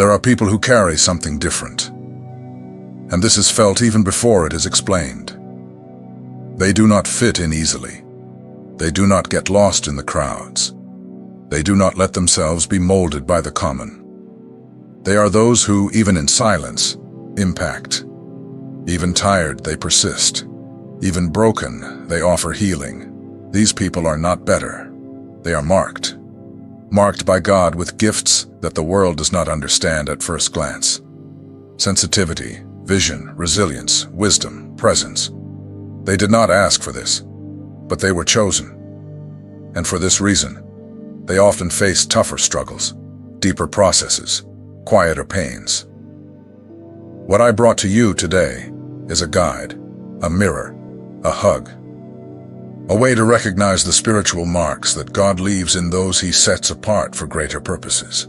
There are people who carry something different, and this is felt even before it is explained. They do not fit in easily. They do not get lost in the crowds. They do not let themselves be molded by the common. They are those who, even in silence, impact. Even tired, they persist. Even broken, they offer healing. These people are not better. They are marked. Marked by God with gifts that the world does not understand at first glance. Sensitivity, vision, resilience, wisdom, presence. They did not ask for this, but they were chosen. And for this reason, they often face tougher struggles, deeper processes, quieter pains. What I brought to you today is a guide, a mirror, a hug, a way to recognize the spiritual marks that God leaves in those He sets apart for greater purposes.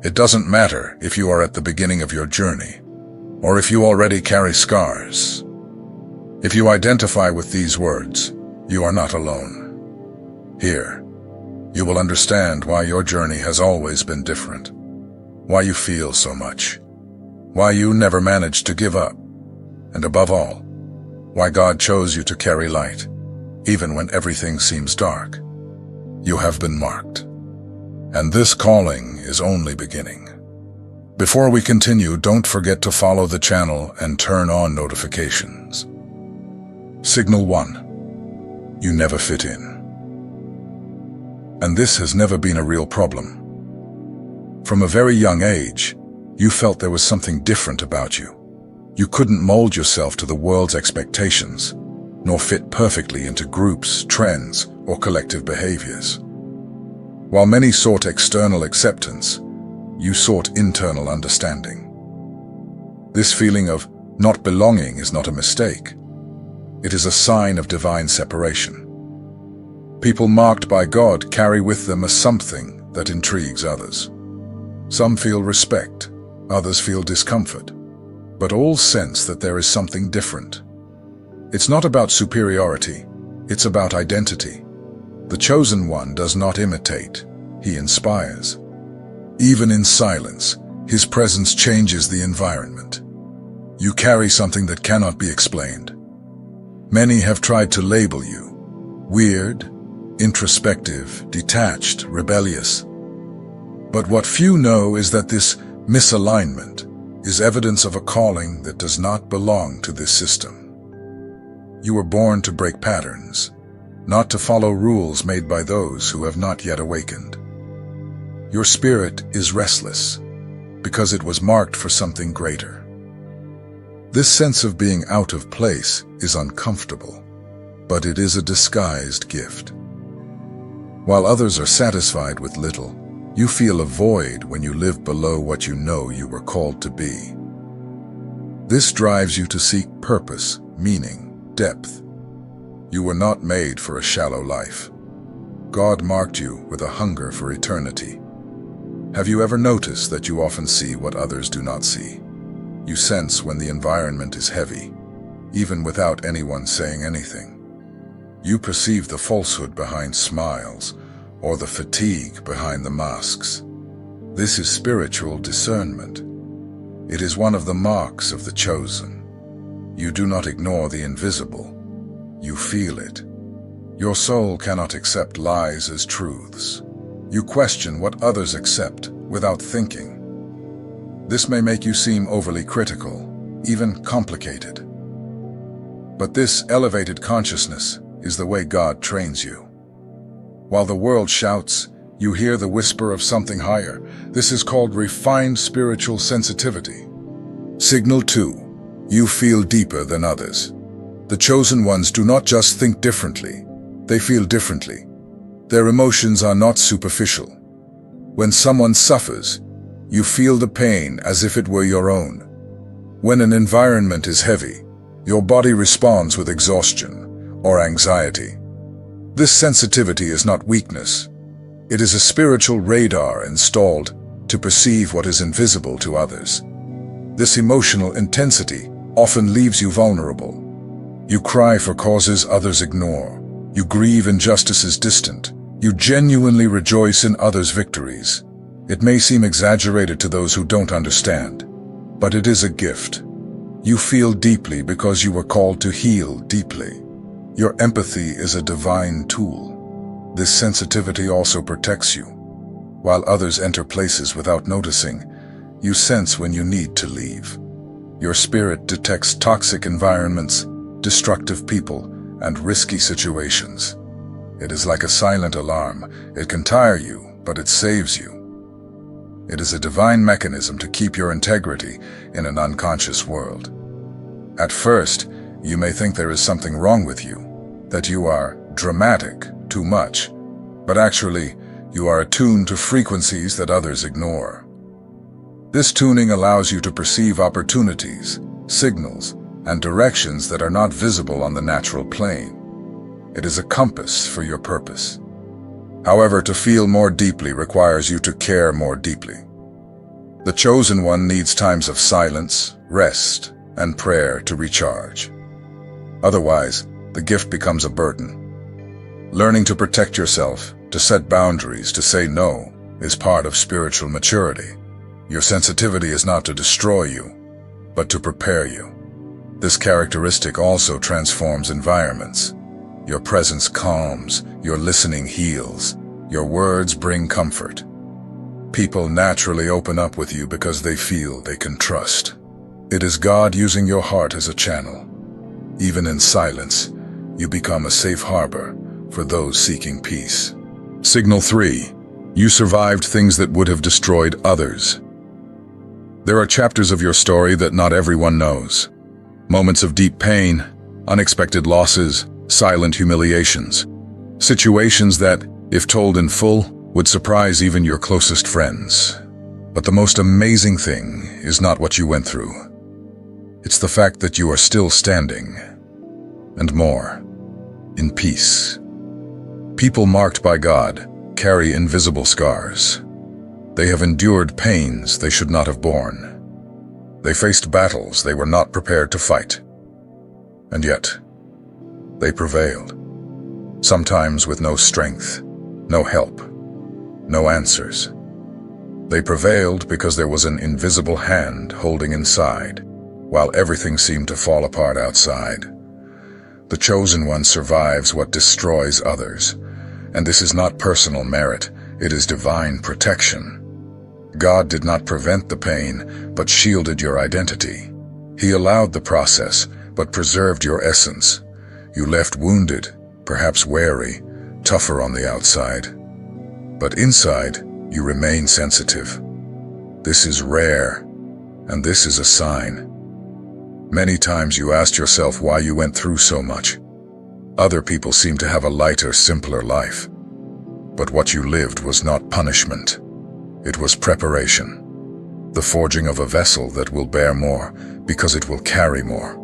It doesn't matter if you are at the beginning of your journey, or if you already carry scars. If you identify with these words, you are not alone. Here, you will understand why your journey has always been different, why you feel so much, why you never managed to give up, and above all, why God chose you to carry light, even when everything seems dark. You have been marked, and this calling is only beginning. Before we continue, don't forget to follow the channel and turn on notifications. Signal 1. You never fit in. And this has never been a real problem. From a very young age, you felt there was something different about you. You couldn't mold yourself to the world's expectations, nor fit perfectly into groups, trends, or collective behaviors. While many sought external acceptance, you sought internal understanding. This feeling of not belonging is not a mistake. It is a sign of divine separation. People marked by God carry with them a something that intrigues others. Some feel respect, others feel discomfort, but all sense that there is something different. It's not about superiority, it's about identity. The chosen one does not imitate, he inspires. Even in silence, his presence changes the environment. You carry something that cannot be explained. Many have tried to label you weird, introspective, detached, rebellious. But what few know is that this misalignment is evidence of a calling that does not belong to this system. You were born to break patterns, not to follow rules made by those who have not yet awakened. Your spirit is restless because it was marked for something greater. This sense of being out of place is uncomfortable, but it is a disguised gift. While others are satisfied with little, you feel a void when you live below what you know you were called to be. This drives you to seek purpose, meaning, depth. You were not made for a shallow life. God marked you with a hunger for eternity. Have you ever noticed that you often see what others do not see? You sense when the environment is heavy, even without anyone saying anything. You perceive the falsehood behind smiles, or the fatigue behind the masks. This is spiritual discernment. It is one of the marks of the chosen. You do not ignore the invisible. You feel it. Your soul cannot accept lies as truths. You question what others accept without thinking. This may make you seem overly critical, even complicated. But this elevated consciousness is the way God trains you. While the world shouts, you hear the whisper of something higher. This is called refined spiritual sensitivity. Signal 2. You feel deeper than others. The chosen ones do not just think differently, they feel differently. Their emotions are not superficial. When someone suffers, you feel the pain as if it were your own. When an environment is heavy, your body responds with exhaustion or anxiety. This sensitivity is not weakness. It is a spiritual radar installed to perceive what is invisible to others. This emotional intensity often leaves you vulnerable. You cry for causes others ignore. You grieve injustices distant. You genuinely rejoice in others' victories. It may seem exaggerated to those who don't understand, but it is a gift. You feel deeply because you were called to heal deeply. Your empathy is a divine tool. This sensitivity also protects you. While others enter places without noticing, you sense when you need to leave. Your spirit detects toxic environments, destructive people, and risky situations. It is like a silent alarm. It can tire you, but it saves you. It is a divine mechanism to keep your integrity in an unconscious world. At first, you may think there is something wrong with you, that you are dramatic too much, but actually, you are attuned to frequencies that others ignore. This tuning allows you to perceive opportunities, signals, and directions that are not visible on the natural plane. It is a compass for your purpose. However, to feel more deeply requires you to care more deeply. The chosen one needs times of silence, rest, and prayer to recharge. Otherwise, the gift becomes a burden. Learning to protect yourself, to set boundaries, to say no, is part of spiritual maturity. Your sensitivity is not to destroy you, but to prepare you. This characteristic also transforms environments. Your presence calms, your listening heals, your words bring comfort. People naturally open up with you because they feel they can trust. It is God using your heart as a channel. Even in silence, you become a safe harbor for those seeking peace. Signal 3. You survived things that would have destroyed others. There are chapters of your story that not everyone knows. Moments of deep pain, unexpected losses, silent humiliations. Situations that, if told in full, would surprise even your closest friends. But the most amazing thing is not what you went through. It's the fact that you are still standing. And more, in peace. People marked by God carry invisible scars. They have endured pains they should not have borne. They faced battles they were not prepared to fight. And yet, they prevailed. Sometimes with no strength, no help, no answers. They prevailed because there was an invisible hand holding inside, while everything seemed to fall apart outside. The chosen one survives what destroys others, and this is not personal merit, it is divine protection. God did not prevent the pain, but shielded your identity. He allowed the process, but preserved your essence. You left wounded, perhaps wary, tougher on the outside. But inside, you remain sensitive. This is rare, and this is a sign. Many times you asked yourself why you went through so much. Other people seem to have a lighter, simpler life. But what you lived was not punishment. It was preparation. The forging of a vessel that will bear more because it will carry more.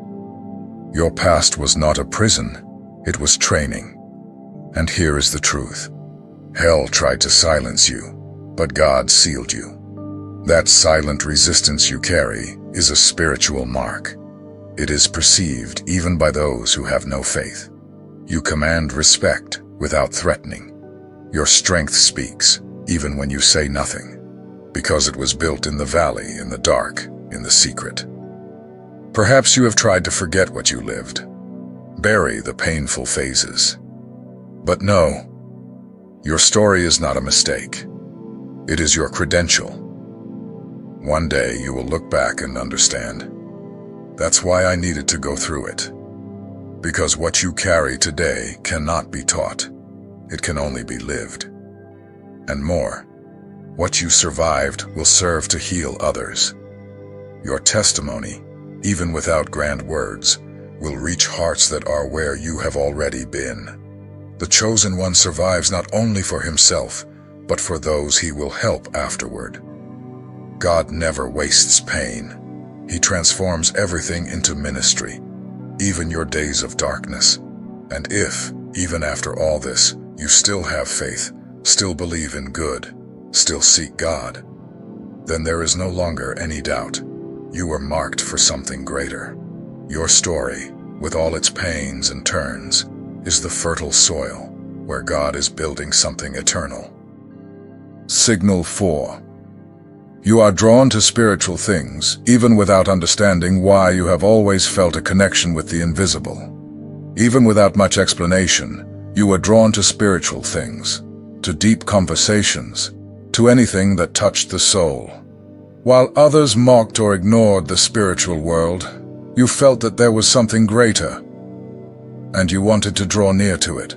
Your past was not a prison, it was training. And here is the truth. Hell tried to silence you, but God sealed you. That silent resistance you carry is a spiritual mark. It is perceived even by those who have no faith. You command respect without threatening. Your strength speaks, even when you say nothing, because it was built in the valley, in the dark, in the secret. Perhaps you have tried to forget what you lived, bury the painful phases. But no, your story is not a mistake. It is your credential. One day you will look back and understand. That's why I needed to go through it. Because what you carry today cannot be taught. It can only be lived. And more, what you survived will serve to heal others. Your testimony, even without grand words, will reach hearts that are where you have already been. The chosen one survives not only for himself, but for those he will help afterward. God never wastes pain. He transforms everything into ministry, even your days of darkness. And if, even after all this, you still have faith, still believe in good, still seek God, then there is no longer any doubt. You were marked for something greater. Your story, with all its pains and turns, is the fertile soil where God is building something eternal. Signal 4. You are drawn to spiritual things, even without understanding why. You have always felt a connection with the invisible. Even without much explanation, you are drawn to spiritual things, to deep conversations, to anything that touched the soul. While others mocked or ignored the spiritual world, you felt that there was something greater, and you wanted to draw near to it.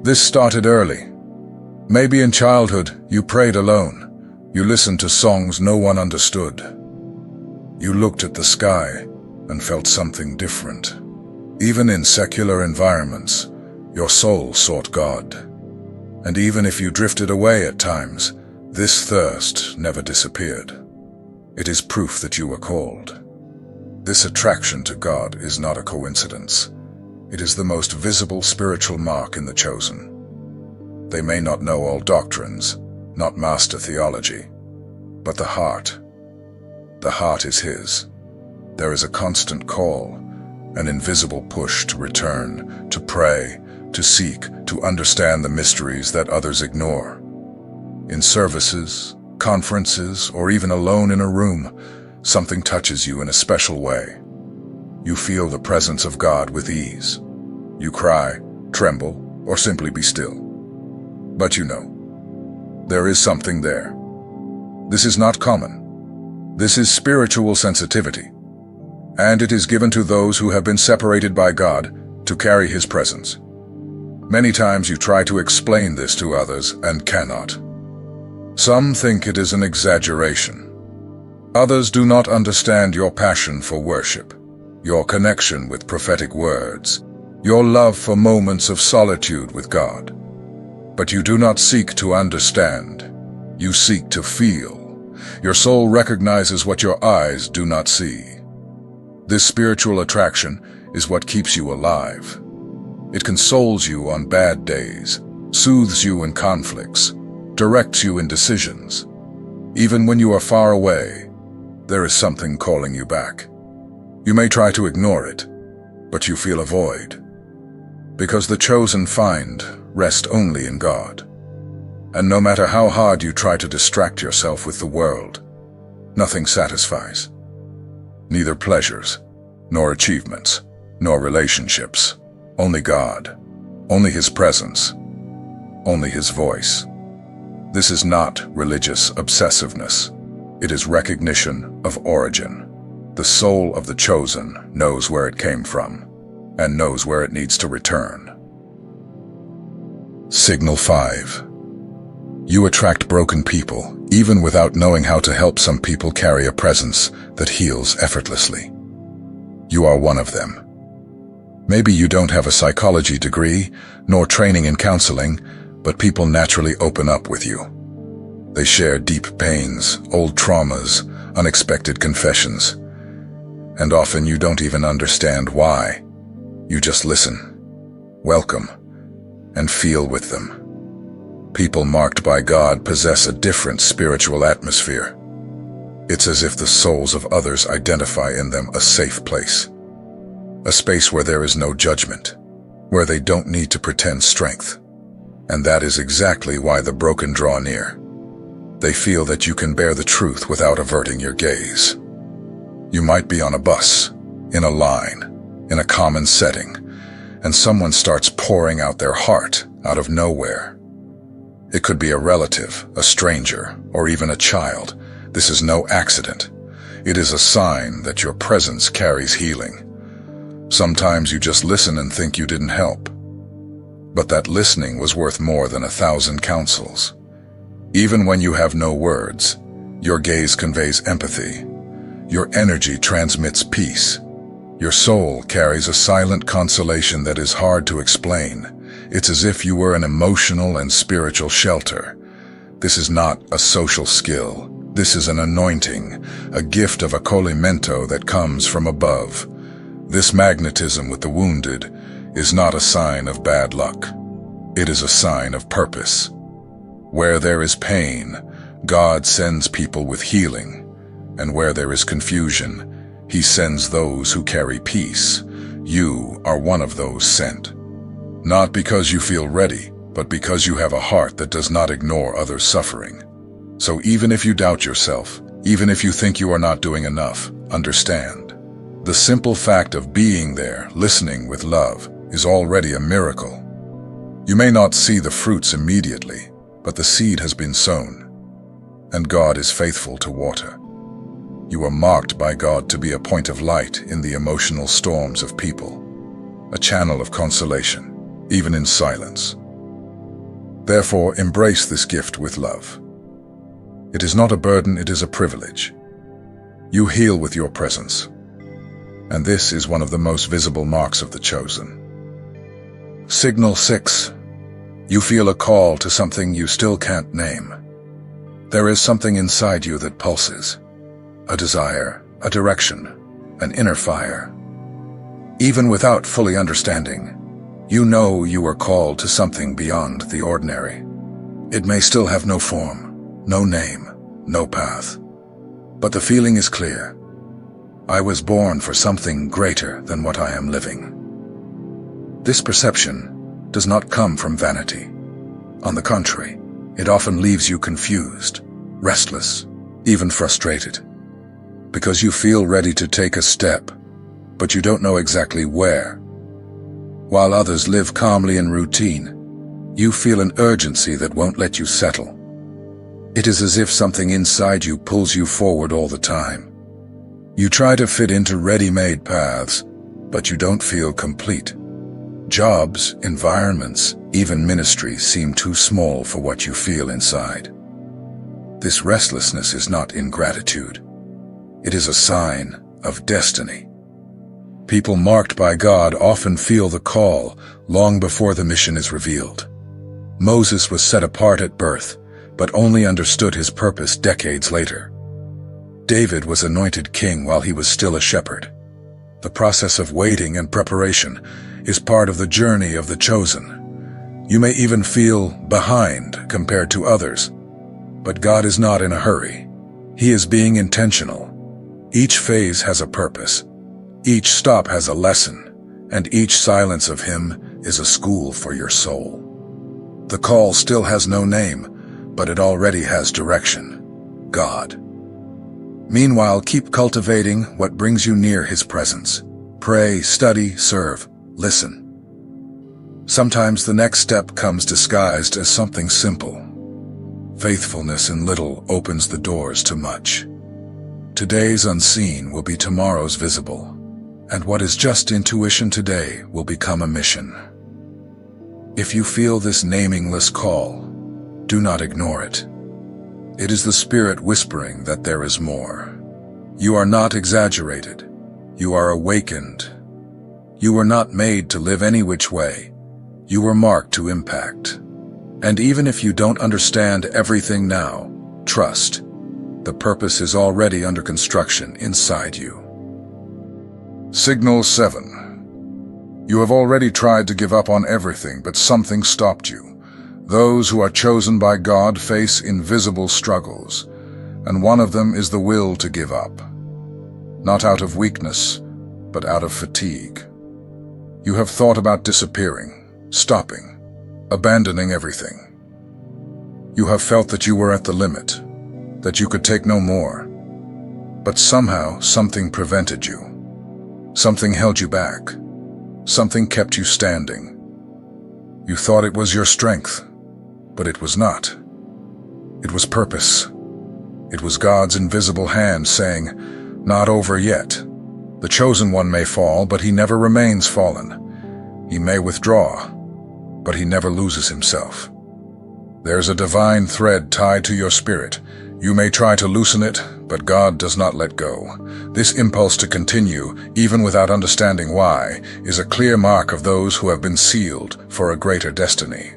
This started early. Maybe in childhood, you prayed alone. You listened to songs no one understood. You looked at the sky and felt something different. Even in secular environments, your soul sought God. And even if you drifted away at times, this thirst never disappeared. It is proof that you were called. This attraction to God is not a coincidence. It is the most visible spiritual mark in the chosen. They may not know all doctrines, not master theology, but the heart is His. There is a constant call, an invisible push to return, to pray, to seek, to understand the mysteries that others ignore. In services, conferences, or even alone in a room, something touches you in a special way. You feel the presence of God with ease. You cry, tremble, or simply be still. But you know, there is something there. This is not common. This is spiritual sensitivity, and it is given to those who have been separated by God to carry His presence. Many times you try to explain this to others and cannot. Some think it is an exaggeration. Others do not understand your passion for worship, your connection with prophetic words, your love for moments of solitude with God. But you do not seek to understand. You seek to feel. Your soul recognizes what your eyes do not see. This spiritual attraction is what keeps you alive. It consoles you on bad days, soothes you in conflicts, directs you in decisions. Even when you are far away, there is something calling you back. You may try to ignore it, but you feel a void. Because the chosen find rest only in God. And no matter how hard you try to distract yourself with the world, nothing satisfies. Neither pleasures, nor achievements, nor relationships. Only God, only His presence, only His voice. This is not religious obsessiveness. It is recognition of origin. The soul of the chosen knows where it came from and knows where it needs to return. Signal 5. You attract broken people, even without knowing how to help. Some people carry a presence that heals effortlessly. You are one of them. Maybe you don't have a psychology degree, nor training in counseling, but people naturally open up with you. They share deep pains, old traumas, unexpected confessions. And often you don't even understand why. You just listen, welcome, and feel with them. People marked by God possess a different spiritual atmosphere. It's as if the souls of others identify in them a safe place. A space where there is no judgment, where they don't need to pretend strength. And that is exactly why the broken draw near. They feel that you can bear the truth without averting your gaze. You might be on a bus, in a line, in a common setting, and someone starts pouring out their heart out of nowhere. It could be a relative, a stranger, or even a child. This is no accident. It is a sign that your presence carries healing. Sometimes you just listen and think you didn't help. But that listening was worth more than 1,000 counsels. Even when you have no words, your gaze conveys empathy. Your energy transmits peace. Your soul carries a silent consolation that is hard to explain. It's as if you were an emotional and spiritual shelter. This is not a social skill. This is an anointing, a gift of accoglimento that comes from above. This magnetism with the wounded is not a sign of bad luck. It is a sign of purpose. Where there is pain, God sends people with healing. And where there is confusion, He sends those who carry peace. You are one of those sent. Not because you feel ready, but because you have a heart that does not ignore others' suffering. So even if you doubt yourself, even if you think you are not doing enough, understand. The simple fact of being there, listening with love, is already a miracle. You may not see the fruits immediately, but the seed has been sown, and God is faithful to water. You are marked by God to be a point of light in the emotional storms of people, a channel of consolation, even in silence. Therefore, embrace this gift with love. It is not a burden, it is a privilege. You heal with your presence, and this is one of the most visible marks of the chosen. Signal 6. You feel a call to something you still can't name. There is something inside you that pulses. A desire, a direction, an inner fire. Even without fully understanding, you know you are called to something beyond the ordinary. It may still have no form, no name, no path. But the feeling is clear. I was born for something greater than what I am living. This perception does not come from vanity. On the contrary, it often leaves you confused, restless, even frustrated. Because you feel ready to take a step, but you don't know exactly where. While others live calmly in routine, you feel an urgency that won't let you settle. It is as if something inside you pulls you forward all the time. You try to fit into ready-made paths, but you don't feel complete. Jobs, environments, even ministries seem too small for what you feel inside. This restlessness is not ingratitude. It is a sign of destiny. People marked by God often feel the call long before the mission is revealed. Moses was set apart at birth, but only understood his purpose decades later. David was anointed king while he was still a shepherd. The process of waiting and preparation is part of the journey of the chosen. You may even feel behind compared to others, but God is not in a hurry. He is being intentional. Each phase has a purpose. Each stop has a lesson, and each silence of Him is a school for your soul. The call still has no name, but it already has direction: God. Meanwhile, keep cultivating what brings you near His presence. Pray, study, serve, listen. Sometimes the next step comes disguised as something simple. Faithfulness in little opens the doors to much. Today's unseen will be tomorrow's visible, and what is just intuition today will become a mission. If you feel this namingless call, do not ignore it. It is the Spirit whispering that there is more. You are not exaggerated. You are awakened. You were not made to live any which way. You were marked to impact. And even if you don't understand everything now, trust. The purpose is already under construction inside you. Signal 7. You have already tried to give up on everything, but something stopped you. Those who are chosen by God face invisible struggles, and one of them is the will to give up. Not out of weakness, but out of fatigue. You have thought about disappearing, stopping, abandoning everything. You have felt that you were at the limit, that you could take no more. But somehow something prevented you. Something held you back. Something kept you standing. You thought it was your strength, but it was not. It was purpose. It was God's invisible hand saying, "Not over yet. The chosen one may fall, but he never remains fallen. He may withdraw, but he never loses himself." There's a divine thread tied to your spirit. You may try to loosen it, but God does not let go. This impulse to continue, even without understanding why, is a clear mark of those who have been sealed for a greater destiny.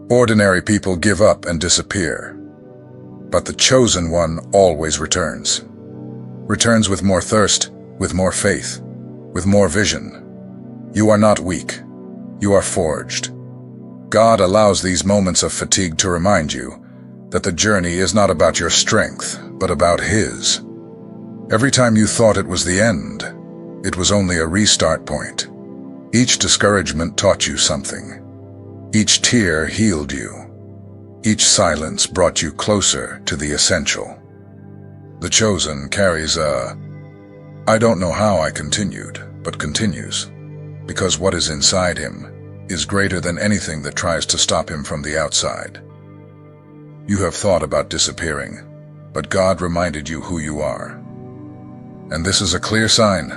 Ordinary people give up and disappear, but the chosen one always returns. Returns with more thirst, with more faith, with more vision. You are not weak. You are forged. God allows these moments of fatigue to remind you that the journey is not about your strength, but about His. Every time you thought it was the end, it was only a restart point. Each discouragement taught you something. Each tear healed you. Each silence brought you closer to the essential. The chosen carries a, "I don't know how I continued," but continues, because what is inside him is greater than anything that tries to stop him from the outside. You have thought about disappearing, but God reminded you who you are. And this is a clear sign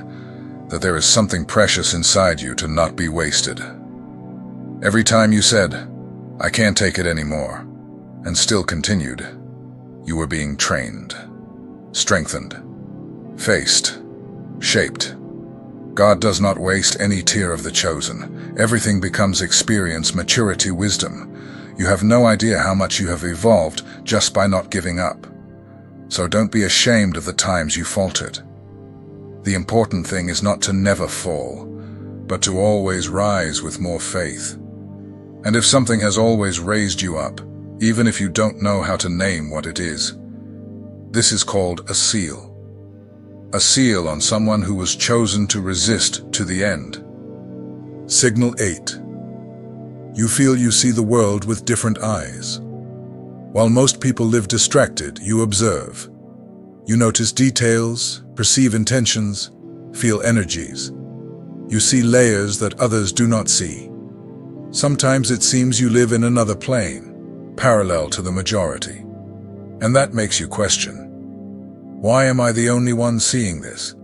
that there is something precious inside you to not be wasted. Every time you said, "I can't take it anymore," and still continued, you were being trained, strengthened, faced, shaped. God does not waste any tear of the chosen. Everything becomes experience, maturity, wisdom. You have no idea how much you have evolved just by not giving up. So don't be ashamed of the times you faltered. The important thing is not to never fall, but to always rise with more faith. And if something has always raised you up, even if you don't know how to name what it is, this is called a seal. A seal on someone who was chosen to resist to the end. Signal 8. You feel you see the world with different eyes. While most people live distracted, you observe. You notice details, perceive intentions, feel energies. You see layers that others do not see. Sometimes it seems you live in another plane, parallel to the majority. And that makes you question, why am I the only one seeing this?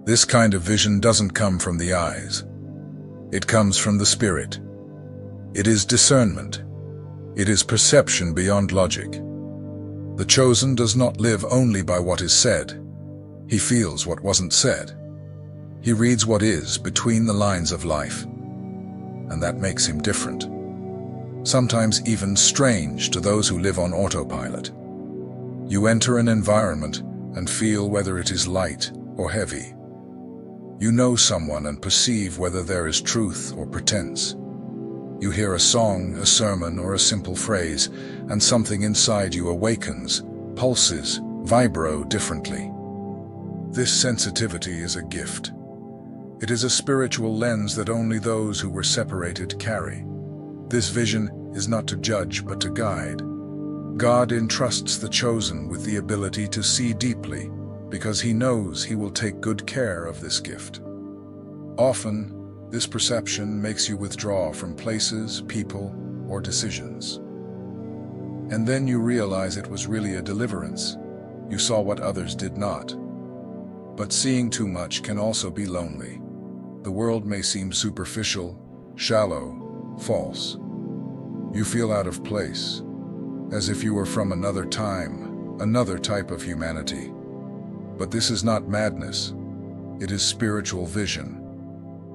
This kind of vision doesn't come from the eyes. It comes from the spirit. It is discernment. It is perception beyond logic. The chosen does not live only by what is said. He feels what wasn't said. He reads what is between the lines of life. And that makes him different. Sometimes even strange to those who live on autopilot. You enter an environment and feel whether it is light or heavy. You know someone and perceive whether there is truth or pretense. You hear a song, a sermon, or a simple phrase, and something inside you awakens, pulses, vibro differently. This sensitivity is a gift. It is a spiritual lens that only those who were separated carry. This vision is not to judge, but to guide. God entrusts the chosen with the ability to see deeply, because he knows he will take good care of this gift. Often, this perception makes you withdraw from places, people, or decisions. And then you realize it was really a deliverance. You saw what others did not. But seeing too much can also be lonely. The world may seem superficial, shallow, false. You feel out of place, as if you were from another time, another type of humanity. But this is not madness. It is spiritual vision.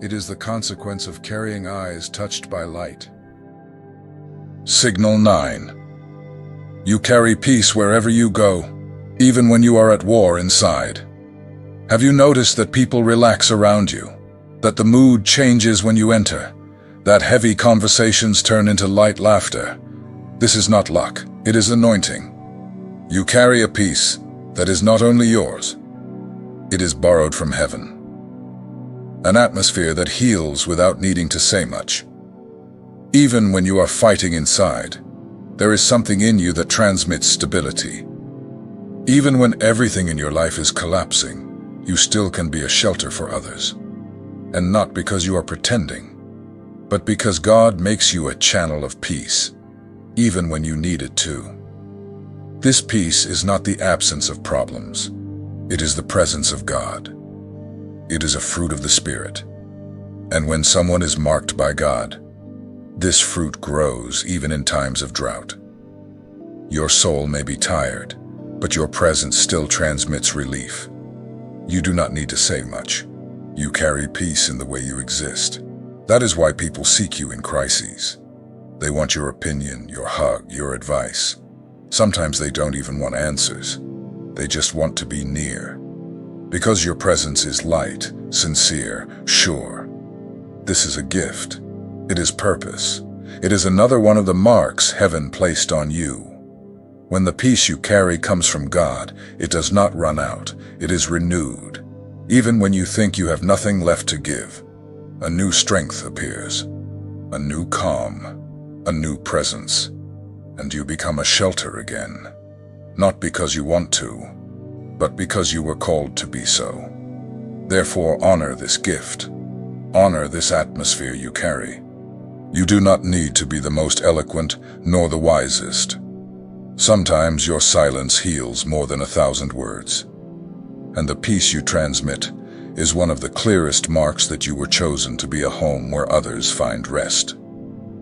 It is the consequence of carrying eyes touched by light. Signal 9. You carry peace wherever you go, even when you are at war inside. Have you noticed that people relax around you? That the mood changes when you enter? That heavy conversations turn into light laughter? This is not luck, it is anointing. You carry a peace that is not only yours, it is borrowed from heaven. An atmosphere that heals without needing to say much. Even when you are fighting inside, there is something in you that transmits stability. Even when everything in your life is collapsing, you still can be a shelter for others. And not because you are pretending, but because God makes you a channel of peace, even when you need it to. This peace is not the absence of problems. It is the presence of God. It is a fruit of the Spirit. And when someone is marked by God, this fruit grows even in times of drought. Your soul may be tired, but your presence still transmits relief. You do not need to say much. You carry peace in the way you exist. That is why people seek you in crises. They want your opinion, your hug, your advice. Sometimes they don't even want answers. They just want to be near. Because your presence is light, sincere, sure. This is a gift. It is purpose. It is another one of the marks heaven placed on you. When the peace you carry comes from God, it does not run out. It is renewed. Even when you think you have nothing left to give, a new strength appears, a new calm, a new presence. and you become a shelter again, not because you want to, but because you were called to be so. Therefore, honor this gift. Honor this atmosphere you carry. You do not need to be the most eloquent nor the wisest. Sometimes your silence heals more than 1,000 words. And the peace you transmit is one of the clearest marks that you were chosen to be a home where others find rest.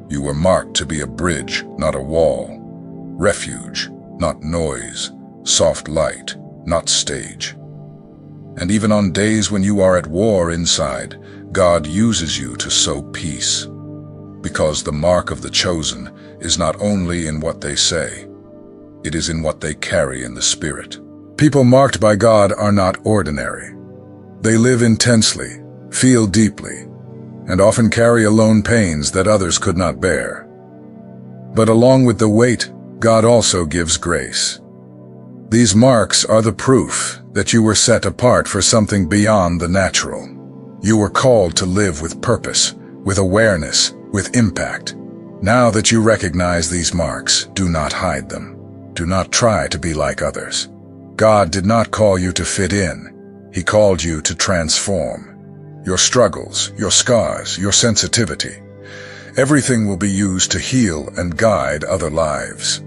You were marked to be a bridge, not a wall. Refuge, not noise. Soft light, not stage. And even on days when you are at war inside, God uses you to sow peace. Because the mark of the chosen is not only in what they say, it is in what they carry in the Spirit. People marked by God are not ordinary. They live intensely, feel deeply, and often carry alone pains that others could not bear. But along with the weight, God also gives grace. These marks are the proof that you were set apart for something beyond the natural. You were called to live with purpose, with awareness, with impact. Now that you recognize these marks, do not hide them. Do not try to be like others. God did not call you to fit in. He called you to transform. Your struggles, your scars, your sensitivity, everything will be used to heal and guide other lives.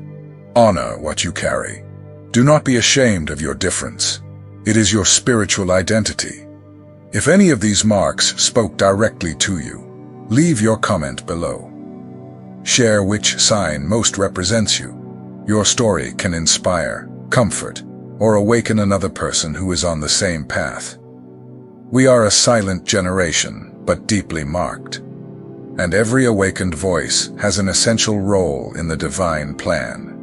Honor what you carry. Do not be ashamed of your difference. It is your spiritual identity. If any of these marks spoke directly to you, leave your comment below. Share which sign most represents you. Your story can inspire, comfort, or awaken another person who is on the same path. We are a silent generation, but deeply marked. And every awakened voice has an essential role in the divine plan.